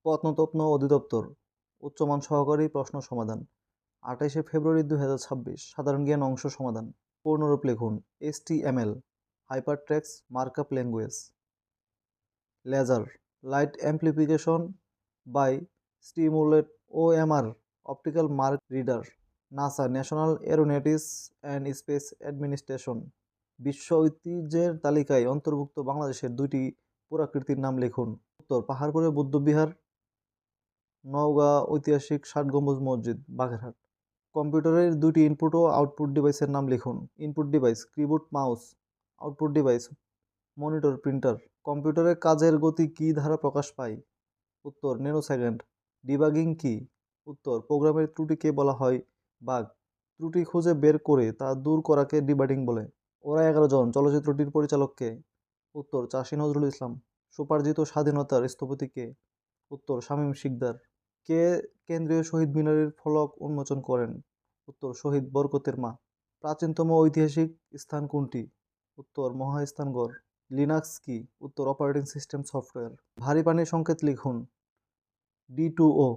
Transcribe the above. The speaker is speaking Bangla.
প্রত্নতত্ত্ব অধিদপ্তর, উচ্চমান সহকারী প্রশ্ন সমাধান। 28শে ফেব্রুয়ারি 2026, সাধারণ জ্ঞান অংশ সমাধান। পূর্ণরূপ লিখুন। HTML, hypertext markup language. Laser, light amplification by stimulate OMR, optical mark reader. NASA, National Aeronautics and Space Administration. বিশ্ব ঐতিহ্যের তালিকায় অন্তর্ভুক্ত বাংলাদেশের 2টি পুরাকীর্তির নাম লিখুন। উত্তর, পাহাড়পুরে বৌদ্ধবিহার, নওগাঁ ঐতিহাসিক 60 গম্বুজ মসজিদ, বাগেরহাট। কম্পিউটারের 2টি ইনপুট ও আউটপুট ডিভাইসের নাম লিখুন। Input device keyboard mouse, output device monitor printer. কম্পিউটারের কাজের গতি কী দ্বারা প্রকাশ পায়? উত্তর, ন্যানোসেকেন্ড। ডিবাগিং কি? উত্তর, প্রোগ্রামের ত্রুটিকে বলা হয় বাগ। ত্রুটি খুঁজে বের করে তা দূর করাকে ডিবাগিং বলে। ওরা 11 জন চলচ্চিত্রটির পরিচালককে? উত্তর, চাষী নজরুল ইসলাম। স্বোপার্জিত স্বাধীনতার স্থপতি কে? উত্তর, শামীম শিকদার। কে কেন্দ্রীয় শহীদ মিনারের ফলক উন্মোচন করেন? উত্তর, শহীদ বরকতের মা। প্রাচীনতম ঐতিহাসিক স্থান কোনটি? উত্তর, মহাস্থানগড়। লিনাক্স কি? উত্তর, অপারেটিং সিস্টেম সফটওয়্যার। ভারী পানির সংকেত লিখুন। D2O।